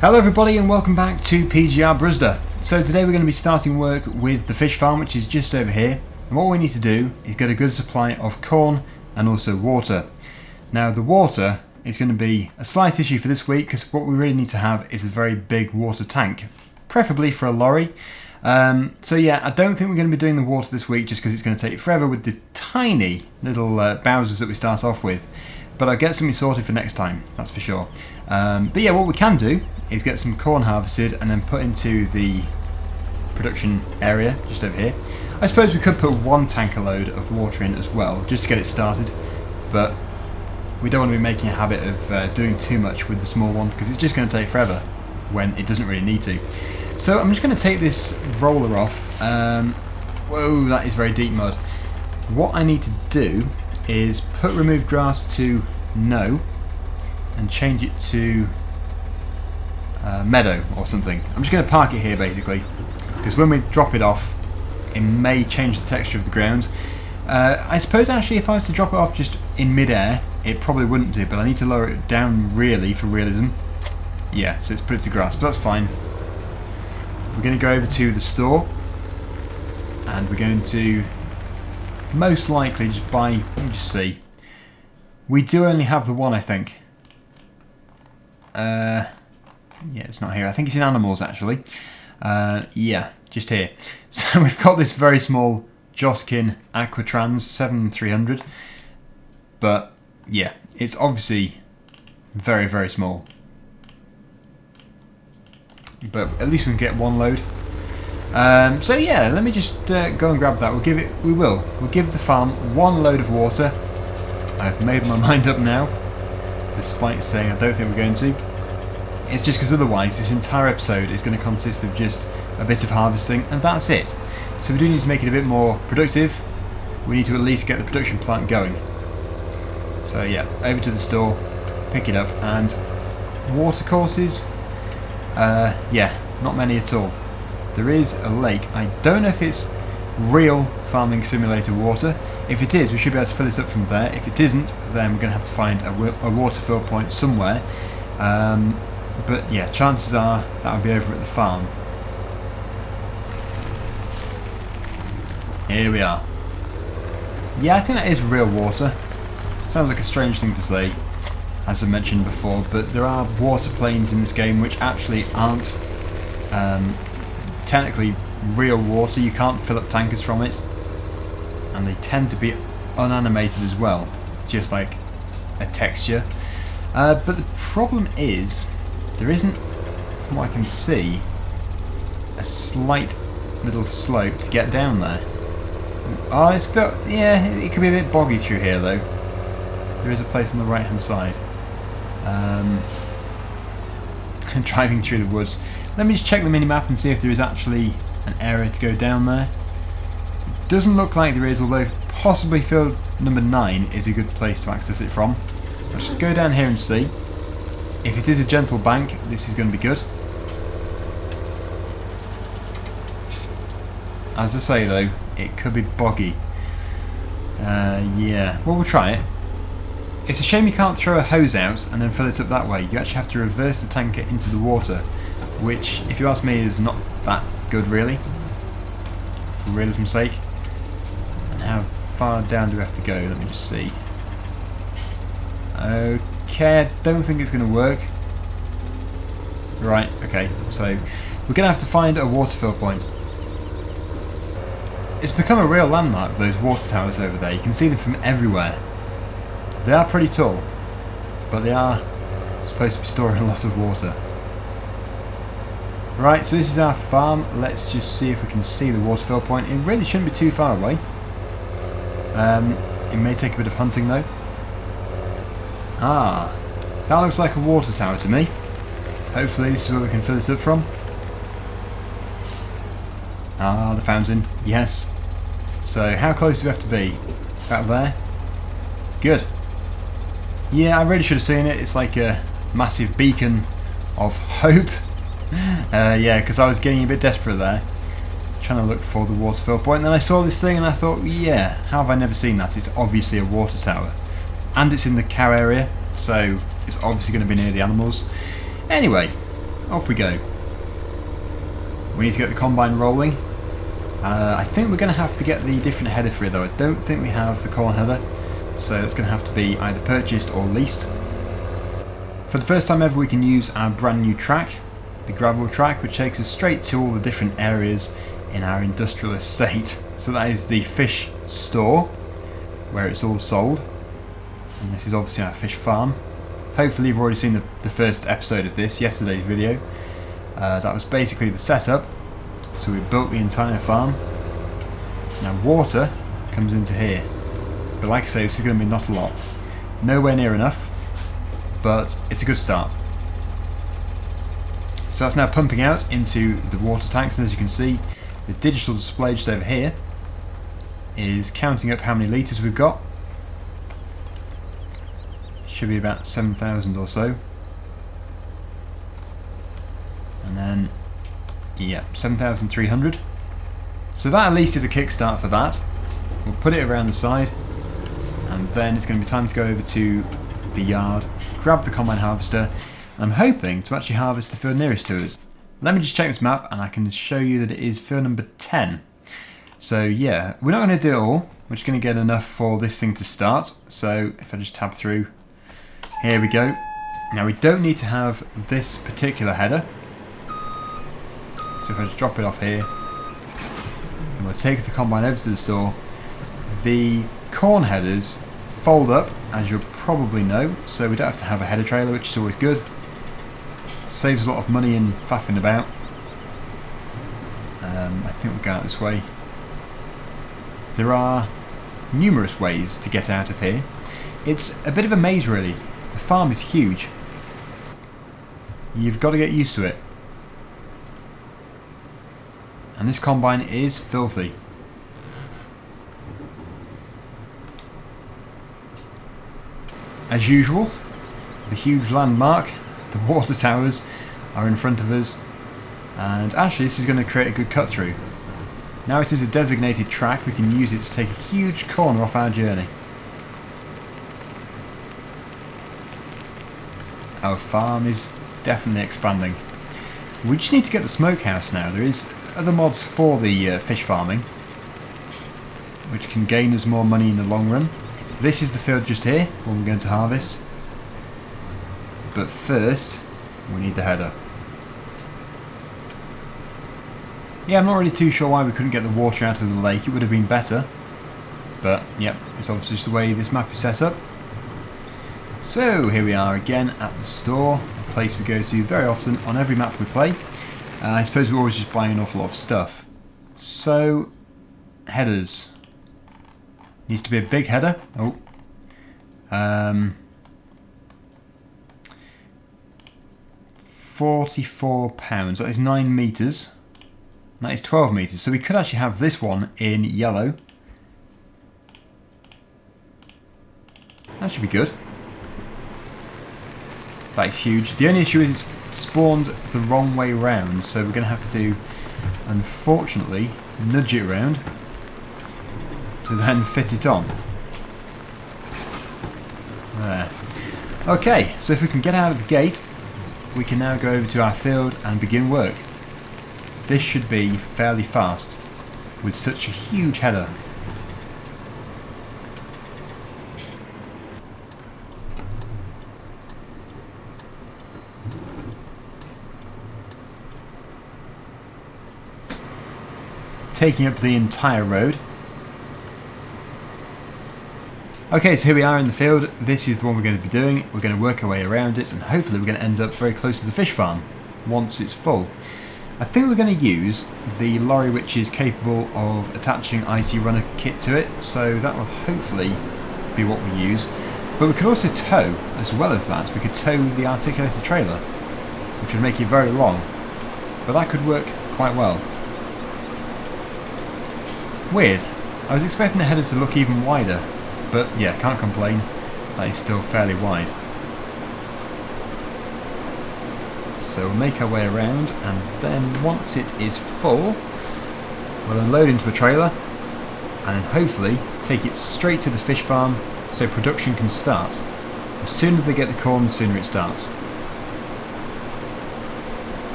Hello everybody and welcome back to PGR Bruzda. So today we're going to be starting work with the fish farm, which is just over here, and what we need to do is get a good supply of corn and also water. Now the water is going to be a slight issue for this week because what we really need to have is a very big water tank, preferably for a lorry. So yeah, I don't think we're going to be doing the water this week just because it's going to take forever with the tiny little bowsers that we start off with. But I'll get something sorted for next time, that's for sure. But yeah, what we can do is get some corn harvested and then put into the production area just over here. I suppose we could put one tanker load of water in as well, just to get it started. But we don't want to be making a habit of doing too much with the small one, because it's just going to take forever when it doesn't really need to. So I'm just going to take this roller off. Whoa, that is very deep mud. What I need to do is put remove grass to no and change it to meadow or something. I'm just going to park it here basically, because when we drop it off it may change the texture of the ground. I suppose actually if I was to drop it off just in mid-air it probably wouldn't do, but I need to lower it down really for realism. Yeah, so it's put it to grass, but that's fine. We're going to go over to the store and we're going to most likely just buy, let me just see, we do only have the one I think. Yeah, it's not here, I think it's in animals actually. Yeah, just here. So we've got this very small Joskin Aquatrans 7300, but yeah, it's obviously very, very small. But at least we can get one load. So yeah, let me just go and grab that. We'll give the farm one load of water. I've made my mind up now, despite saying I don't think we're going to. It's just because otherwise this entire episode is going to consist of just a bit of harvesting and that's it. So we do need to make it a bit more productive. We need to at least get the production plant going. So yeah, over to the store, pick it up, and water courses, yeah, not many at all. There is a lake. I don't know if it's real farming simulator water. If it is, we should be able to fill it up from there. If it isn't, then we're going to have to find a water fill point somewhere. But yeah, chances are that will be over at the farm. Here we are. Yeah, I think that is real water. Sounds like a strange thing to say, as I mentioned before, but there are water planes in this game which actually aren't technically real water. You can't fill up tankers from it, and they tend to be unanimated as well. It's just like a texture. But the problem is there isn't, from what I can see, a slight little slope to get down there. Oh, it's a bit, yeah, it could be a bit boggy through here though. There is a place on the right hand side. Driving through the woods. Let me just check the minimap and see if there is actually an area to go down there. It doesn't look like there is, although possibly field number 9 is a good place to access it from. I'll just go down here and see. If it is a gentle bank, this is going to be good. As I say though, it could be boggy. Yeah, well we'll try it. It's a shame you can't throw a hose out and then fill it up that way. You actually have to reverse the tanker into the water, which, if you ask me, is not that good really, for realism's sake. And how far down do we have to go? Let me just see. Okay, I don't think it's going to work. Right, okay, so we're going to have to find a water fill point. It's become a real landmark, those water towers over there. You can see them from everywhere. They are pretty tall, but they are supposed to be storing a lot of water. Right, so this is our farm. Let's just see if we can see the water fill point. It really shouldn't be too far away. It may take a bit of hunting though. Ah, that looks like a water tower to me. Hopefully this is where we can fill it up from. Ah, the fountain, yes. So how close do we have to be? About there? Good. Yeah, I really should have seen it. It's like a massive beacon of hope. Yeah, because I was getting a bit desperate there, trying to look for the water fill point. And then I saw this thing and I thought, yeah, how have I never seen that? It's obviously a water tower. And it's in the cow area, so it's obviously going to be near the animals. Anyway, off we go. We need to get the combine rolling. I think we're going to have to get the different header for it though. I don't think we have the corn header, so it's going to have to be either purchased or leased. For the first time ever we can use our brand new track, the gravel track, which takes us straight to all the different areas in our industrial estate. So that is the fish store, where it's all sold, and this is obviously our fish farm. Hopefully you've already seen the first episode of this, yesterday's video. That was basically the setup. So we built the entire farm. Now water comes into here, but like I say, this is going to be not a lot. Nowhere near enough, but it's a good start. So that's now pumping out into the water tanks, and as you can see, the digital display just over here is counting up how many litres we've got. Should be about 7,000 or so. And then, yeah, 7,300. So that at least is a kickstart for that. We'll put it around the side, and then it's going to be time to go over to the yard, grab the combine harvester, and I'm hoping to actually harvest the field nearest to us. Let me just check this map and I can show you that it is field number 10. So yeah, we're not going to do it all, we're just going to get enough for this thing to start. So if I just tab through, here we go. Now we don't need to have this particular header. So if I just drop it off here, and we'll take the combine over to the store. The corn headers fold up, as you'll probably know, so we don't have to have a header trailer, which is always good. Saves a lot of money in faffing about. I think we'll go out this way. There are numerous ways to get out of here. It's a bit of a maze really. The farm is huge. You've got to get used to it. And this combine is filthy. As usual, the huge landmark, the water towers, are in front of us, and actually this is going to create a good cut through. Now it is a designated track, we can use it to take a huge corner off our journey. Our farm is definitely expanding. We just need to get the smokehouse now. There is other mods for the fish farming, which can gain us more money in the long run. This is the field just here, where we're going to harvest. But first, we need the header. Yeah, I'm not really too sure why we couldn't get the water out of the lake. It would have been better. But, yep, it's obviously just the way this map is set up. So, here we are again at the store, a place we go to very often on every map we play. I suppose we're always just buying an awful lot of stuff. So, headers. Needs to be a big header. Oh. £44. That is 9 metres. That is 12 metres. So we could actually have this one in yellow. That should be good. That is huge. The only issue is it's spawned the wrong way round, so we're going to have to, unfortunately, nudge it around to then fit it on. There. Okay, so if we can get out of the gate, we can now go over to our field and begin work. This should be fairly fast with such a huge header. Taking up the entire road. Okay, so here we are in the field. This is the one we're going to be doing. We're going to work our way around it, and hopefully we're going to end up very close to the fish farm once it's full. I think we're going to use the lorry which is capable of attaching IC runner kit to it, so that will hopefully be what we use. But we could also tow, as well as that, we could tow the articulated trailer, which would make it very long, but that could work quite well. Weird. I was expecting the header to look even wider, but yeah, can't complain. That is still fairly wide. So we'll make our way around, and then once it is full, we'll unload into a trailer, and then hopefully take it straight to the fish farm so production can start. The sooner they get the corn, the sooner it starts.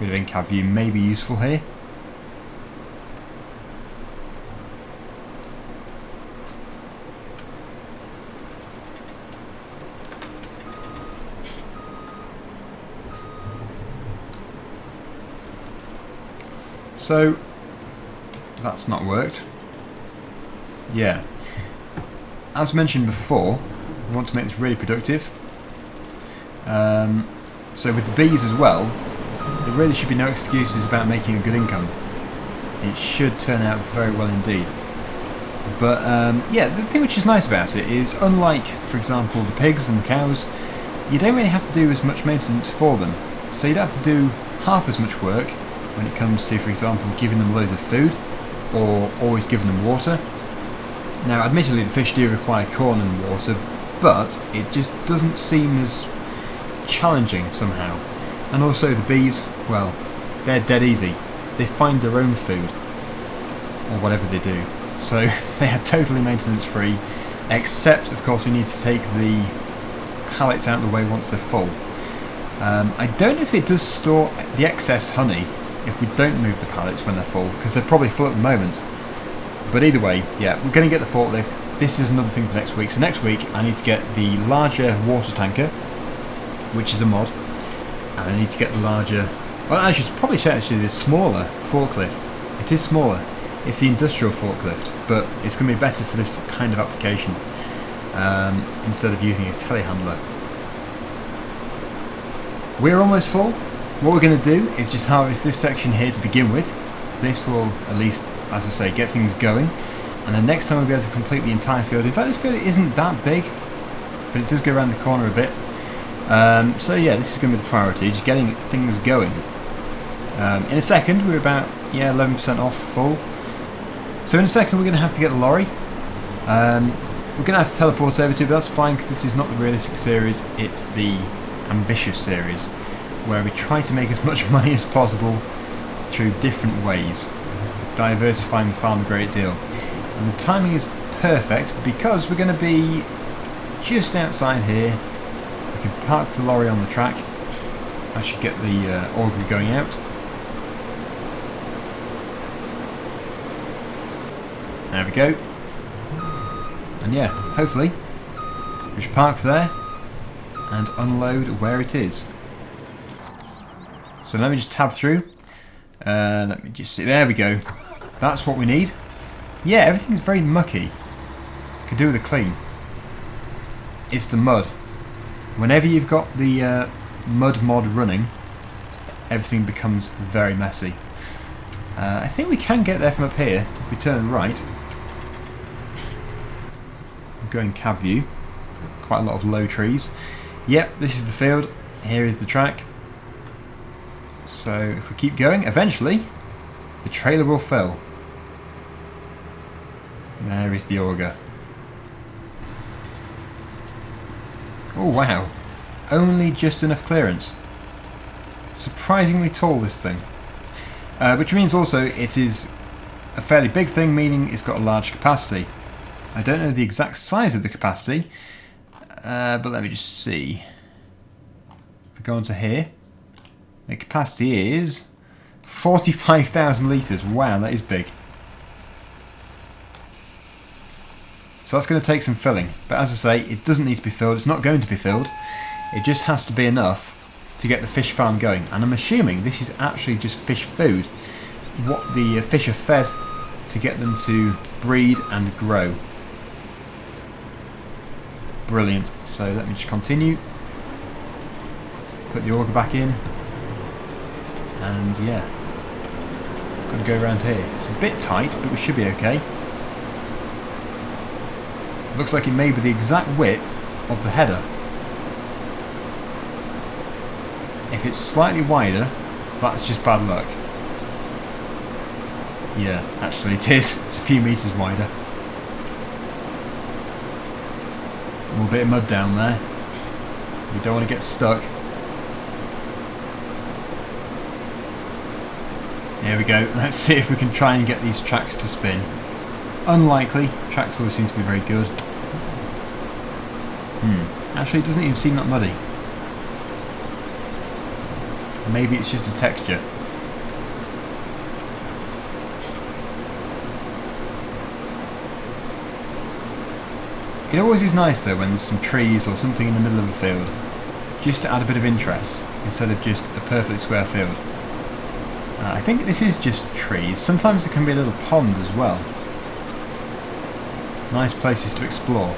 bit of in-cab view may be useful here. So that's not worked. Yeah. As mentioned before, we want to make this really productive. So with the bees as well, there really should be no excuses about making a good income. It should turn out very well indeed. But yeah, the thing which is nice about it is, unlike, for example, the pigs and the cows, you don't really have to do as much maintenance for them. So you don't have to do half as much work when it comes to, for example, giving them loads of food or always giving them water. Now, admittedly, the fish do require corn and water, but it just doesn't seem as challenging somehow. And also the bees, well, they're dead easy. They find their own food, or whatever they do. So they are totally maintenance free, except of course we need to take the pallets out of the way once they're full. I don't know if it does store the excess honey if we don't move the pallets when they're full, because they're probably full at the moment. But either way, yeah, we're going to get the forklift. This is another thing for next week. So next week I need to get the larger water tanker, which is a mod, and I need to get the larger, well, I should probably say actually the smaller forklift. It is smaller. It's the industrial forklift, but it's going to be better for this kind of application instead of using a telehandler. We're almost full. What we're going to do is just harvest this section here to begin with. This will at least, as I say, get things going, and then next time we'll be able to complete the entire field. In fact, this field isn't that big, but it does go around the corner a bit. So yeah, this is going to be the priority, just getting things going. In a second, we're about 11% off full. So in a second we're going to have to get the lorry. We're going to have to teleport over to, but that's fine because this is not the realistic series, it's the ambitious series, where we try to make as much money as possible through different ways, diversifying the farm a great deal. And the timing is perfect because we're going to be just outside here. We can park the lorry on the track. I should get the auger going out. There we go. And yeah, hopefully we should park there and unload where it is. So let me just tab through. Let me just see. There we go. That's what we need. Yeah, everything's very mucky. Could do with a clean. It's the mud. Whenever you've got the mud mod running, everything becomes very messy. I think we can get there from up here if we turn right. Going cab view. Quite a lot of low trees. Yep, this is the field. Here is the track. So if we keep going, eventually the trailer will fill. There is the auger. Oh wow, only just enough clearance. Surprisingly tall, this thing. Which means also it is a fairly big thing, meaning it's got a large capacity. I don't know the exact size of the capacity, but let me just see. If we go on to here, the capacity is 45,000 litres. Wow, that is big. So that's going to take some filling, but as I say, it doesn't need to be filled. It's not going to be filled. It just has to be enough to get the fish farm going. And I'm assuming this is actually just fish food, what the fish are fed to get them to breed and grow. Brilliant. So let me just continue. Put the auger back in. And yeah, got to go around here. It's a bit tight, but we should be okay. Looks like it may be the exact width of the header. If it's slightly wider, that's just bad luck. Yeah, actually it is. It's a few metres wider. A little bit of mud down there. We don't want to get stuck. There we go. Let's see if we can try and get these tracks to spin. Unlikely. Tracks always seem to be very good. Actually, it doesn't even seem that muddy. Maybe it's just a texture. It always is nice though when there's some trees or something in the middle of a field, just to add a bit of interest instead of just a perfectly square field. I think this is just trees. Sometimes there can be a little pond as well. Nice places to explore.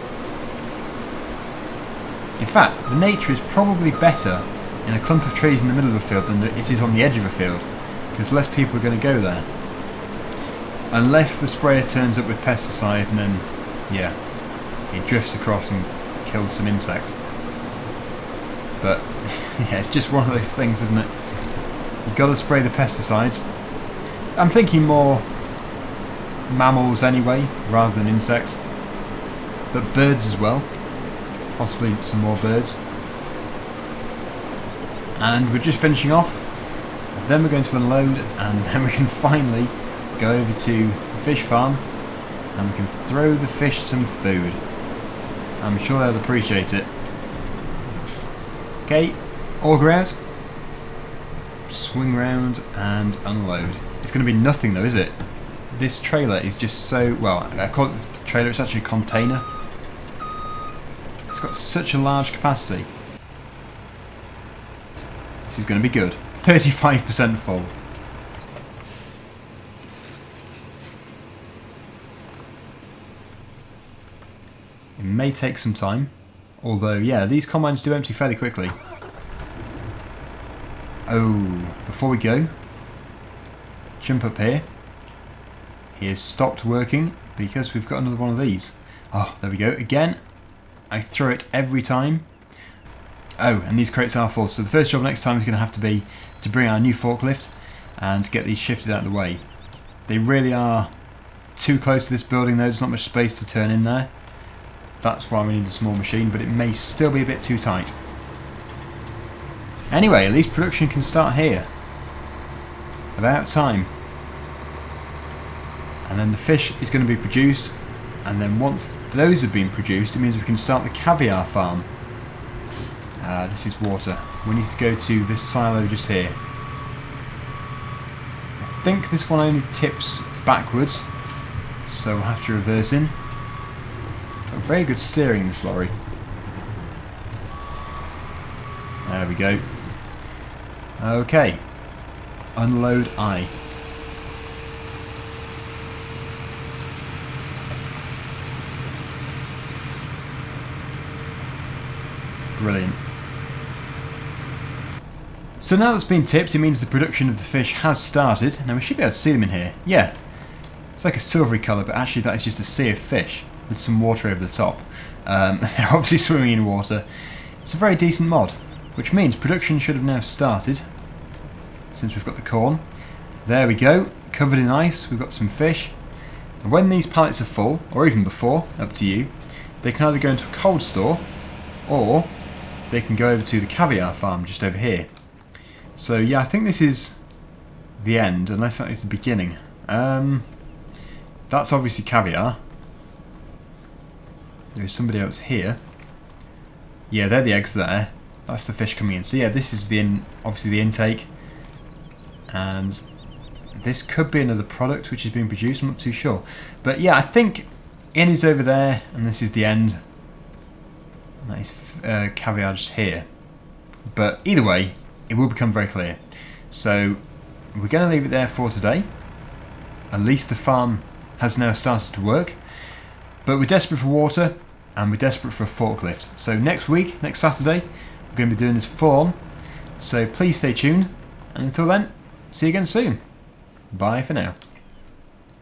In fact, the nature is probably better in a clump of trees in the middle of a field than it is on the edge of a field, because less people are going to go there. Unless the sprayer turns up with pesticide and then, yeah, it drifts across and kills some insects. But, yeah, it's just one of those things, isn't it? You've got to spray the pesticides. I'm thinking more mammals anyway, rather than insects. But birds as well. Possibly some more birds. And we're just finishing off. Then we're going to unload, and then we can finally go over to the fish farm and we can throw the fish some food. I'm sure they'll appreciate it. Okay, auger out. Swing round and unload. It's going to be nothing though, is it? This trailer is just so, well, I call it the trailer, it's actually a container. It's got such a large capacity. This is going to be good. 35% full. It may take some time, although, yeah, these combines do empty fairly quickly. Oh, before we go, jump up here. He has stopped working because we've got another one of these. Oh, there we go. Again, I throw it every time. Oh, and these crates are full. So the first job next time is going to have to be to bring our new forklift and get these shifted out of the way. They really are too close to this building though. There's not much space to turn in there. That's why we need a small machine, but it may still be a bit too tight. Anyway, at least production can start here. About time. And then the fish is going to be produced, and then once those have been produced, it means we can start the caviar farm. This is water. We need to go to this silo just here. I think this one only tips backwards, so we'll have to reverse in. Got very good steering, this lorry. There we go. Okay. Unload I. Brilliant. So now that's been tipped, it means the production of the fish has started. Now we should be able to see them in here. Yeah. It's like a silvery colour, but actually that is just a sea of fish with some water over the top. They're obviously swimming in water. It's a very decent mod, which means production should have now started since we've got the corn. There we go, covered in ice, we've got some fish. And when these pallets are full, or even before, up to you, they can either go into a cold store or they can go over to the caviar farm just over here. So yeah, I think this is the end, unless that is the beginning. That's obviously caviar. There's somebody else here. Yeah, they're the eggs there. That's the fish coming in. So yeah, this is obviously the intake. And this could be another product which is being produced, I'm not too sure. But yeah, I think in is over there, and this is the end. And that is caviar just here. But either way, it will become very clear. So we're going to leave it there for today. At least the farm has now started to work. But we're desperate for water, and we're desperate for a forklift. So next week, next Saturday, we're going to be doing this full on. So please stay tuned, and until then, see you again soon. Bye for now.